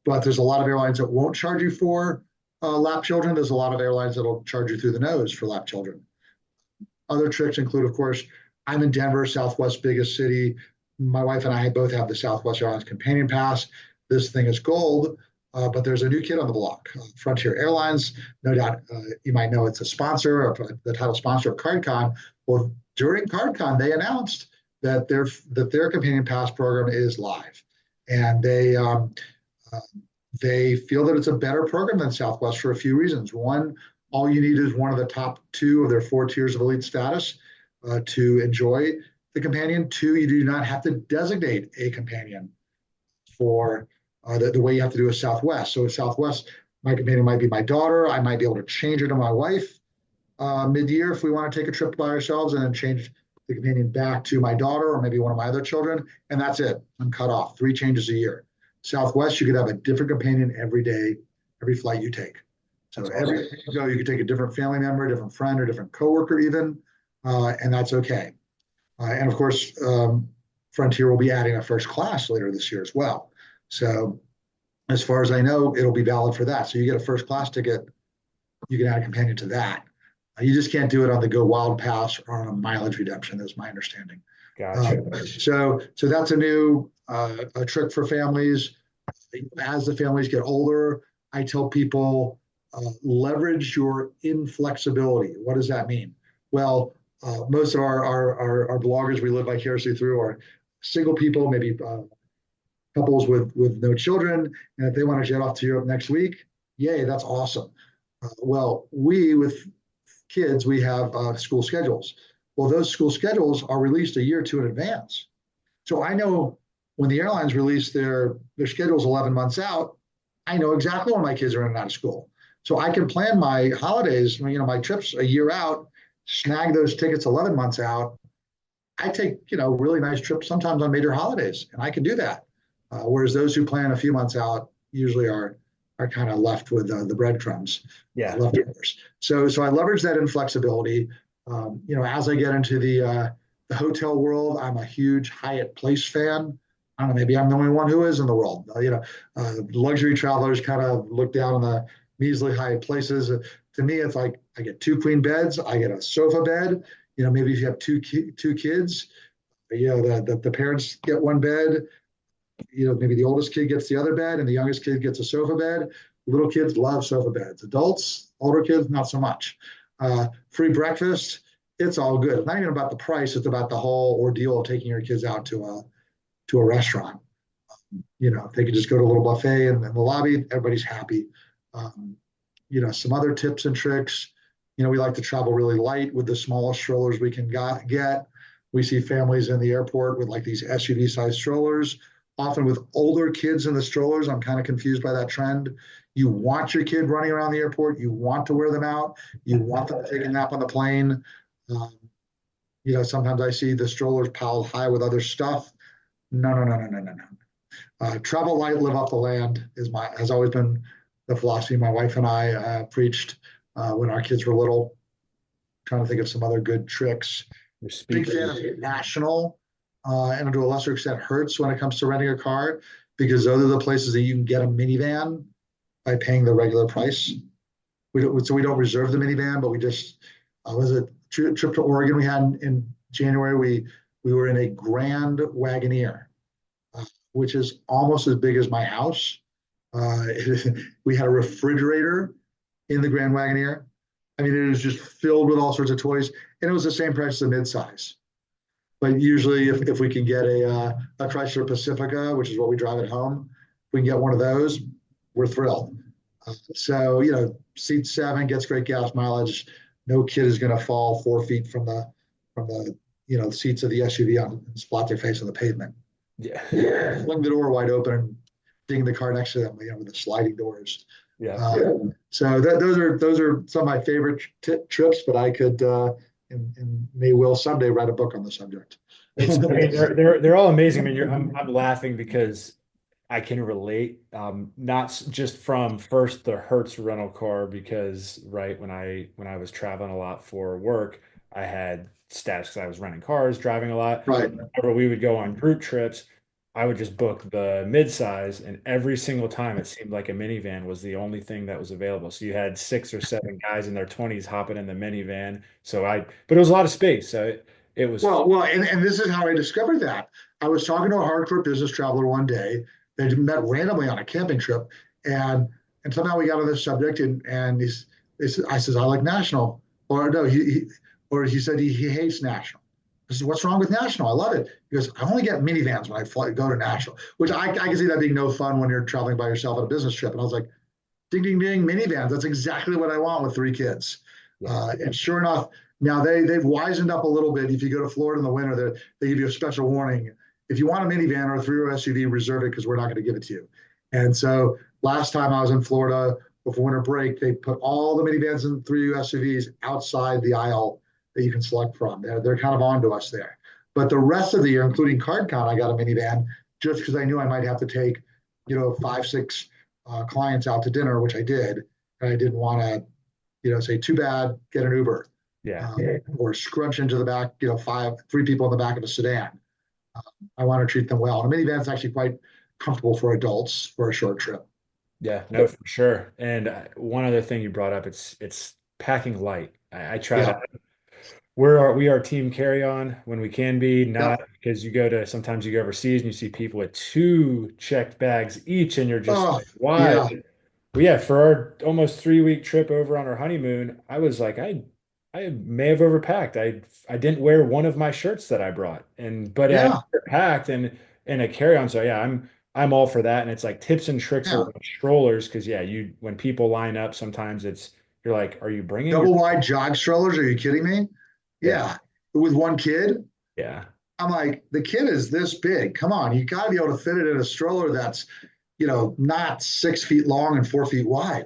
but there's a lot of airlines that won't charge you for lap children. There's a lot of airlines that'll charge you through the nose for lap children. Other tricks include, of course, I'm in Denver, Southwest's biggest city. My wife and I both have the Southwest Airlines Companion Pass. This thing is gold, but there's a new kid on the block. Frontier Airlines, no doubt you might know it's a sponsor, or the title sponsor of CardCon. Well, during CardCon, they announced that their Companion Pass program is live, and uh, they feel that it's a better program than Southwest for a few reasons. One, all you need is one of the top two of their four tiers of elite status to enjoy the companion. Two, you do not have to designate a companion for the way you have to do a Southwest. So, Southwest, my companion might be my daughter. I might be able to change her to my wife mid-year if we want to take a trip by ourselves, and then change the companion back to my daughter or maybe one of my other children, and that's it. I'm cut off. Three changes a year. Southwest, you could have a different companion every day, every flight you take. So That's awesome. every you go, you could take a different family member, a different friend, or different coworker, even, and that's okay. And of course, Frontier will be adding a first class later this year as well. So as far as I know, it'll be valid for that. So you get a first class ticket, you can add a companion to that. You just can't do it on the Go Wild Pass or on a mileage redemption, is my understanding. Gotcha. So that's a new a trick for families. As the families get older, I tell people leverage your inflexibility. What does that mean? Well, most of our bloggers we live vicariously through are single people, maybe couples with no children, and if they want to jet off to Europe next week, yay, that's awesome. Well, we with kids, we have school schedules. Well, those school schedules are released a year or two in advance. So I know when the airlines release their schedules 11 months out, I know exactly when my kids are in and out of school. So I can plan my holidays, my trips a year out, snag those tickets 11 months out. I take, really nice trips sometimes on major holidays, and I can do that. Whereas those who plan a few months out usually are kind of left with the breadcrumbs Yeah. leftovers. So I leverage that inflexibility. As I get into the hotel world, I'm a huge Hyatt Place fan. I don't know, maybe I'm the only one who is in the world. Luxury travelers kind of look down on the measly Hyatt Places. To me, it's like I get two queen beds, I get a sofa bed. Maybe if you have two kids, the parents get one bed. Maybe the oldest kid gets the other bed and the youngest kid gets a sofa bed. Little kids love sofa beds. Adults, older kids, not so much. Free breakfast, it's all good. It's not even about the price. It's about the whole ordeal of taking your kids out to a restaurant. If they could just go to a little buffet in the lobby, everybody's happy. Um, some other tips and tricks. We like to travel really light with the smallest strollers we can get. We see families in the airport with like these SUV-sized strollers, often with older kids in the strollers. I'm kind of confused by that trend. You want your kid running around the airport. You want to wear them out. You want them to take a nap on the plane. Um, sometimes I see the strollers piled high with other stuff. No, no, no, no, no, no, no. Travel light, live off the land has always been the philosophy my wife and I preached when our kids were little. Trying to think of some other good tricks. Your Big speakers. fan of National, and to a lesser extent Hertz when it comes to renting a car, because those are the places that you can get a minivan by paying the regular price. So we don't reserve the minivan, but we just was a trip to Oregon we had in January. We were in a Grand Wagoneer, which is almost as big as my house. Uh, we had a refrigerator in the Grand Wagoneer. I mean, it was just filled with all sorts of toys, and it was the same price as a midsize. But usually, if we can get a Chrysler Pacifica, which is what we drive at home, if we can get one of those, we're thrilled. So, seat seven gets great gas mileage. No kid is going to fall 4 feet from the seats of the SUV and splat their face on the pavement. Yeah. Fling the door wide open and ding the car next to them, with the sliding doors. Yeah. So those are some of my favorite trips, but I could and may will someday write a book on the subject. I mean, they're all amazing. I mean, I'm laughing because I can relate, not just from first the Hertz rental car, because right when I was traveling a lot for work, I had status because I was renting cars, driving a lot. Right. Whenever we would go on group trips, I would just book the midsize, and every single time it seemed like a minivan was the only thing that was available. So you had 6 or 7 guys in their 20s hopping in the minivan. But it was a lot of space, so it was. And this is how I discovered that. I was talking to a hardcore business traveler one day. They met randomly on a camping trip, and somehow we got on this subject, and I says I like National, or no, he said he hates National. I said, what's wrong with National? I love it. He goes, I only get minivans when go to National, which I can see that being no fun when you're traveling by yourself on a business trip. And I was like, ding, ding, ding, minivans. That's exactly what I want with 3 kids. Yeah. And sure enough, now they've wisened up a little bit. If you go to Florida in the winter, they give you a special warning. If you want a minivan or a three-row SUV, reserve it because we're not going to give it to you. And so last time I was in Florida before winter break, they put all the minivans and three-row SUVs outside the aisle that you can select from. They're kind of on to us there. But the rest of the year, including CardCon, I got a minivan just because I knew I might have to take, 5, 6 clients out to dinner, which I did. And I didn't want to, say too bad, get an Uber, Yeah. or scrunch into the back, 3 people in the back of a sedan. I want to treat them well. And a minivan is actually quite comfortable for adults for a short trip. Yeah, no, for sure. And one other thing you brought up, it's packing light. I try to Yeah. we are team carry on when we can be, not Yep. because sometimes you go overseas and you see people with 2 checked bags each, and you're just Oh, like, why? yeah. But yeah, for our almost 3 week trip over on our honeymoon, I was like, I may have overpacked. I didn't wear one of my shirts that I brought, but I Yeah. packed and in a carry on. So yeah, I'm all for that. And it's like tips and tricks Yeah. around strollers, because yeah, when people line up, sometimes you're like, are you bringing your Double wide jog strollers. Are you kidding me? yeah Yeah. With one kid. yeah I'm like, the kid is this big. Come on. You got to be able to fit it in a stroller that's, not 6 feet long and 4 feet wide.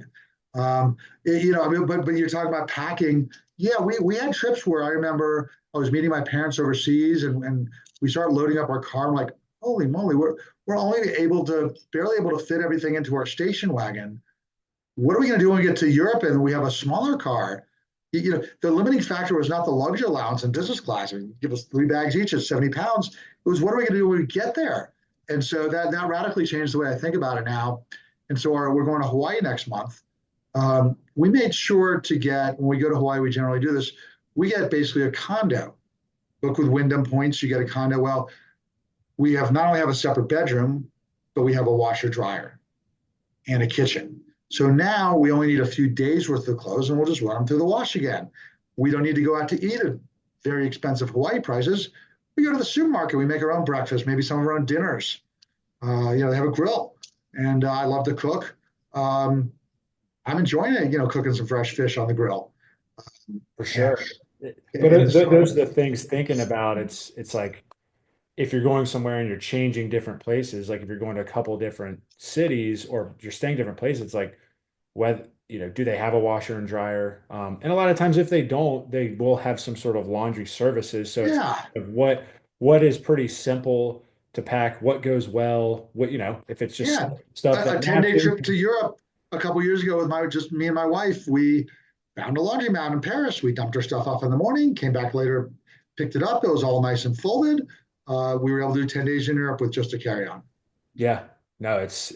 I mean, but you're talking about packing. Yeah, we had trips where I remember I was meeting my parents overseas, and we started loading up our car. I'm like, holy moly, we're only barely able to fit everything into our station wagon. What are we going to do when we get to Europe and we have a smaller car? The limiting factor was not the luggage allowance in business class. I mean, give us 3 bags each at 70 pounds. It was, what are we going to do when we get there? And so that radically changed the way I think about it now. And so we're going to Hawaii next month. We made sure to when we go to Hawaii, we generally do this. We get basically a condo. Book with Wyndham points, you get a condo. Well, we not only have a separate bedroom, but we have a washer dryer and a kitchen. So now we only need a few days worth of clothes, and we'll just run them through the wash again. We don't need to go out to eat at very expensive Hawaii prices. We go to the supermarket. We make our own breakfast, maybe some of our own dinners. They have a grill, and I love to cook. I'm enjoying it, cooking some fresh fish on the grill. for And, sure. But and this, those are the things thinking about. It's like if you're going somewhere and you're changing different places, like if you're going to a couple different cities or you're staying different places, it's like whether do they have a washer and dryer? And a lot of times if they don't, they will have some sort of laundry services. So it's yeah, what is pretty simple to pack, what goes well, if it's just yeah. stuff A that 10-day matches. trip to Europe a couple years ago with just me and my wife. We found a laundromat in Paris. We dumped our stuff off in the morning, came back later, picked it up. It was all nice and folded. We were able to do 10 days in Europe with just a carry-on. Yeah. No, it's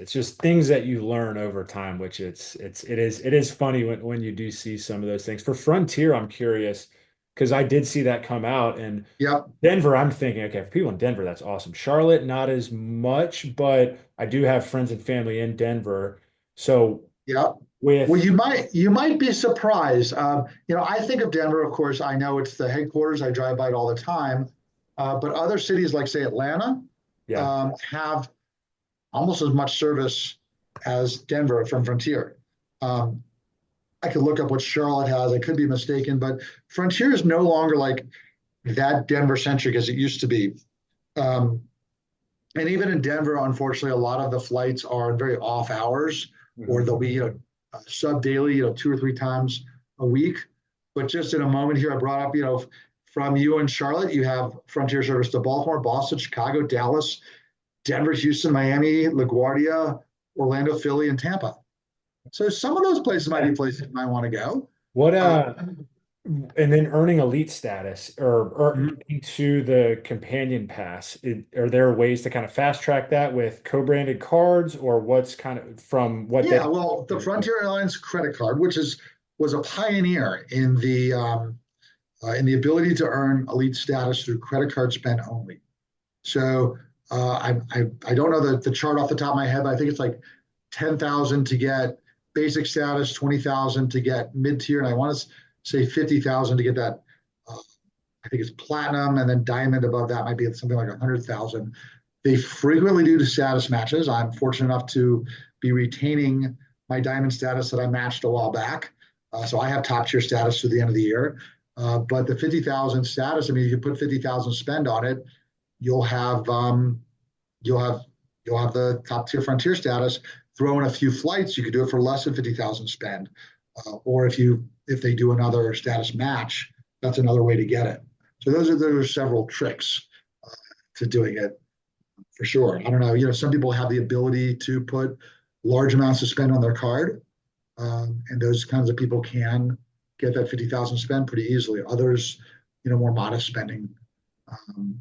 just things that you learn over time, which it is funny when you do see some of those things. For Frontier, I'm curious. because I did see that come out. And Yep. Denver, I'm thinking, okay, for people in Denver, that's awesome. Charlotte, not as much, but I do have friends and family in Denver. So Yep. Well, with, you might be surprised. I think of Denver, of course. I know it's the headquarters. I drive by it all the time. But other cities like, say, Atlanta, yeah, have almost as much service as Denver from Frontier. Um, I could look up what Charlotte has. I could be mistaken, but Frontier is no longer like that Denver centric as it used to be. Um, and even in Denver, unfortunately, a lot of the flights are in very off hours, or mhm. they'll be sub daily, 2 or 3 times a week. But just in a moment here, I brought up, from you in Charlotte, you have Frontier service to Baltimore, Boston, Chicago, Dallas, Denver, Houston, Miami, LaGuardia, Orlando, Philly, and Tampa. So some of those places might be places you might want to go. What Uh, and then earning elite status or mhm. getting to the companion pass, are there ways to kind of fast track that with co-branded cards, or what's kind of from what they Yeah, well, the Frontier Airlines credit card, which was a pioneer in the ability to earn elite status through credit card spend only. So I don't know the chart off the top of my head, but I think it's like 10,000 to get basic status, 20,000 to get mid tier, and I want to say 50,000 to get that. Uh, I think it's platinum, and then diamond above that might be something like 100,000. They frequently do the status matches. I'm fortunate enough to be retaining my diamond status that I matched a while back. So I have top tier status through the end of the year. But the 50,000 status, I mean, you can put 50,000 spend on it, you'll have you'll have you'll have the top tier Frontier status. Throw in a few flights, you could do it for less than 50,000 spend. Or if they do another status match, that's another way to get it. So those are several tricks to doing it for sure. I don't know. Some people have the ability to put large amounts of spend on their card, and those kinds of people can get that 50,000 spend pretty easily. Others, more modest spending,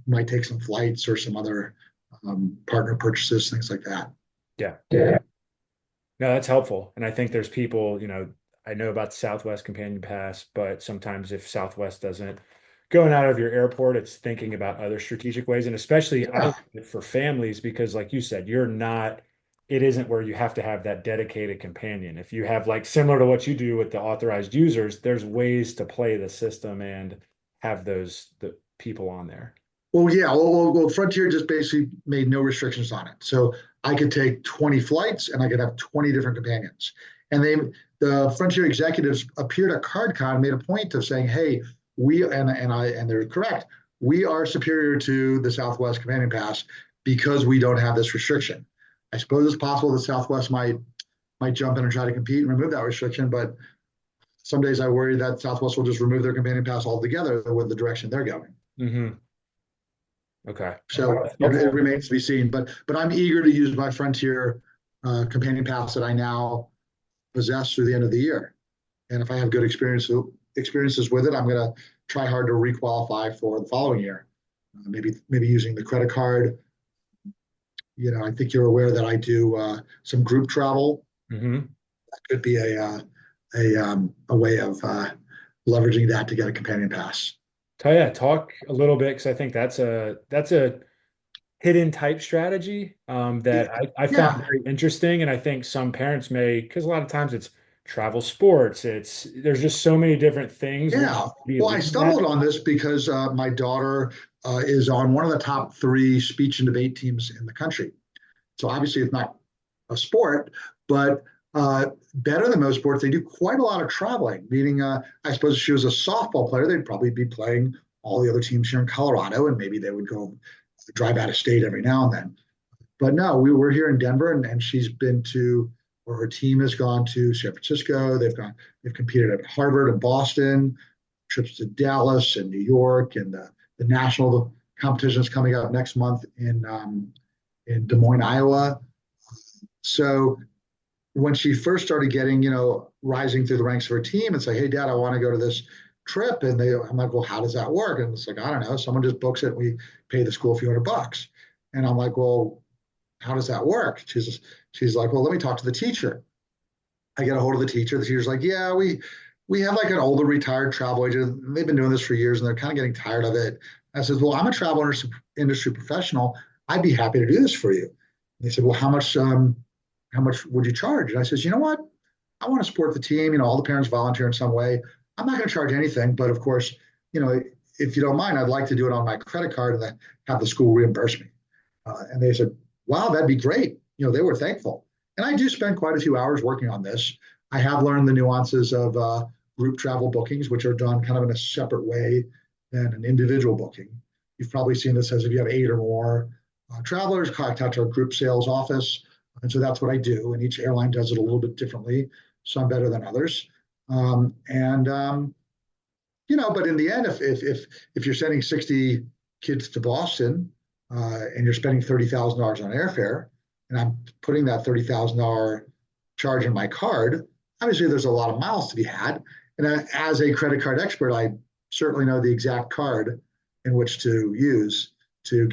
might take some flights or some other partner purchases, things like that. yeah. Yeah. No, that's helpful. And I think there's people, I know about the Southwest Companion Pass, but sometimes if Southwest doesn't going out of your airport, it's thinking about other strategic ways. And especially I Yeah. love it for families because, like you said, it isn't where you have to have that dedicated companion. If you have like similar to what you do with the authorized users, there's ways to play the system and have the people on there. Well, yeah. Well, Frontier just basically made no restrictions on it. So I could take 20 flights and I could have 20 different companions. And the Frontier executives appeared at CardCon and made a point of saying, "Hey, and they're correct. We are superior to the Southwest Companion Pass because we don't have this restriction." I suppose it's possible that Southwest might jump in and try to compete and remove that restriction, but some days I worry that Southwest will just remove their Companion Pass altogether with the direction they're going. Hmm. Okay. So That's it helpful. remains to be seen. But I'm eager to use my Frontier companion pass that I now possess through the end of the year. And if I have good experiences with it, I'm going to try hard to requalify for the following year. Maybe using the credit card. I think you're aware that I do some group travel. Hmm. That could be a way of leveraging that to get a companion pass. Yeah, talk a little bit because I think that's a hidden type strategy that I found Yeah, very interesting. And I think some parents may, because a lot of times it's travel sports, there's just so many different things one yeah. be Well, I leading at. stumbled on this because my daughter is on one of the top three speech and debate teams in the country. So obviously, it's not a sport, but better than most sports, they do quite a lot of traveling. Meaning, I suppose if she was a softball player, they'd probably be playing all the other teams here in Colorado, and maybe they would go drive out of state every now and then. But no, we were here in Denver, and she's been to, or her team has gone to San Francisco. They've competed at Harvard and Boston, trips to Dallas and New York, and the national competition is coming up next month in Des Moines, Iowa. So when she first started getting, rising through the ranks of her team and say, "Hey, Dad, I want to go to this trip," and I'm like, "Well, how does that work?" And it's like, "I don't know. Someone just books it. And we pay the school a few $100." And I'm like, "Well, how does that work?" She's like, "Well, let me talk to the teacher." I get a hold of the teacher. The teacher's like, "Yeah, we have like an older retired travel agent. And they've been doing this for years and they're kind of getting tired of it. I said, well, I'm a travel industry professional. I'd be happy to do this for you. And they said, well, how much would you charge? And I says, you know what? I want to support the team. All the parents volunteer in some way. I'm not going to charge anything, but of course, if you don't mind, I'd like to do it on my credit card and then have the school reimburse me. And they said, wow, that'd be great. They were thankful. And I do spend quite a few hours working on this. I have learned the nuances of group travel bookings, which are done kind of in a separate way than an individual booking. You've probably seen this as if you have 8 or more travelers, contact our group sales office. And so that's what I do. And each airline does it a little bit differently, some better than others. And but in the end, if you're sending 60 kids to Boston and you're spending $30,000 on airfare, and I'm putting that $30,000 charge in my card, obviously there's a lot of miles to be had. And as a credit card expert, I certainly know the exact card in which to use to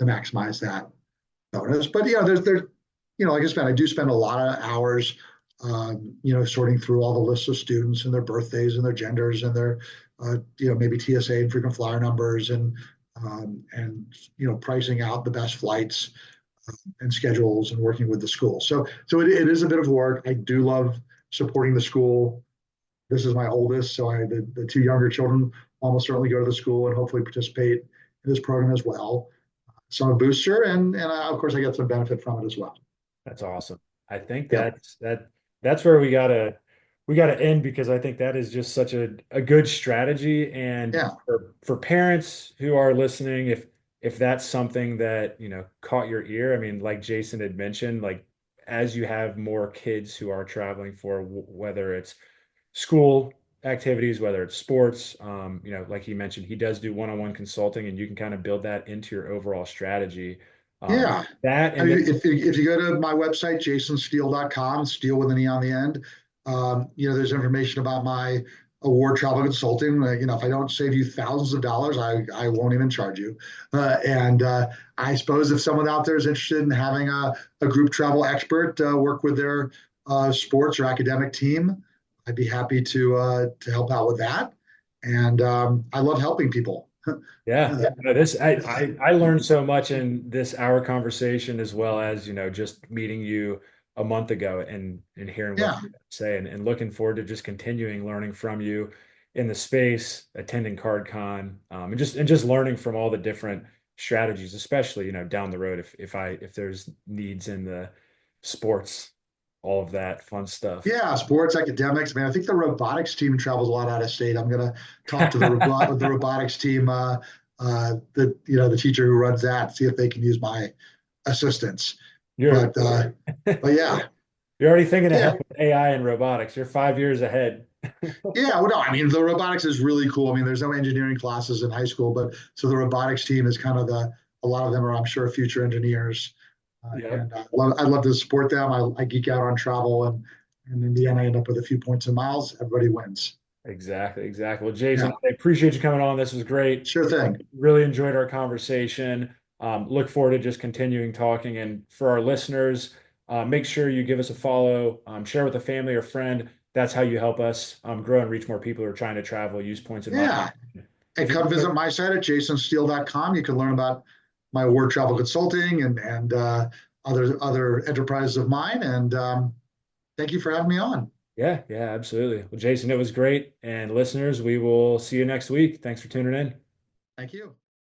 maximize that bonus. But like I do spend a lot of hours, sorting through all the lists of students and their birthdays and their genders and their, maybe TSA and frequent flyer numbers and pricing out the best flights and schedules and working with the school. So it is a bit of work. I do love supporting the school. This is my oldest, so the 2 younger children almost certainly go to the school and hopefully participate in this program as well. So I'm a booster, and of course I get some benefit from it as well. That's awesome. I think Yeah, that's where we gotta end, because I think that is just such a good strategy. And yeah, for parents who are listening, if that's something that caught your ear, I mean, like Jason had mentioned, like as you have more kids who are traveling for whether it's school activities, whether it's sports, like he mentioned, he does do one-on-one consulting, and you can kind of build that into your overall strategy. yeah. That I and mean, then if you go to my website, jasonsteele.com, Steele with an E on the end, there's information about my award travel consulting. If I don't save you thousands of dollars, I won't even charge you. And I suppose if someone out there is interested in having a group travel expert work with their sports or academic team, I'd be happy to help out with that. And I love helping people. yeah, yeah. No, I learned so much in this hour conversation, as well as just meeting you a month ago and hearing what Yeah, you say, and looking forward to just continuing learning from you in the space, attending CardCon, and just learning from all the different strategies, especially down the road, if there's needs in the sports, all of that fun stuff. yeah, sports, academics. I mean, I think the robotics team travels a lot out of state. I'm going to talk to the robotics team, the teacher who runs that, see if they can use my assistance. You're But yeah, you're already thinking ahead yeah, with AI and robotics. You're 5 years ahead. yeah. Well, no, I mean, the robotics is really cool. I mean, there's no engineering classes in high school, but so the robotics team is kind of a lot of them are, I'm sure, future engineers. Yeah. I'd love to support them. I geek out on travel, and in the end, I end up with a few points and miles. Everybody wins. Exactly, exactly. Well, Jason, Yeah, I appreciate you coming on. This was great. sure thing. Really enjoyed our conversation. Look forward to just continuing talking. And for our listeners, make sure you give us a follow, share with a family or friend. That's how you help us grow and reach more people who are trying to travel, use points in mind. Yeah. And If you, come visit my site at jasonsteele.com. You can learn about my award travel consulting and other enterprises of mine. And thank you for having me on. yeah, yeah, absolutely. Well, Jason, it was great. And listeners, we will see you next week. Thanks for tuning in. Thank you.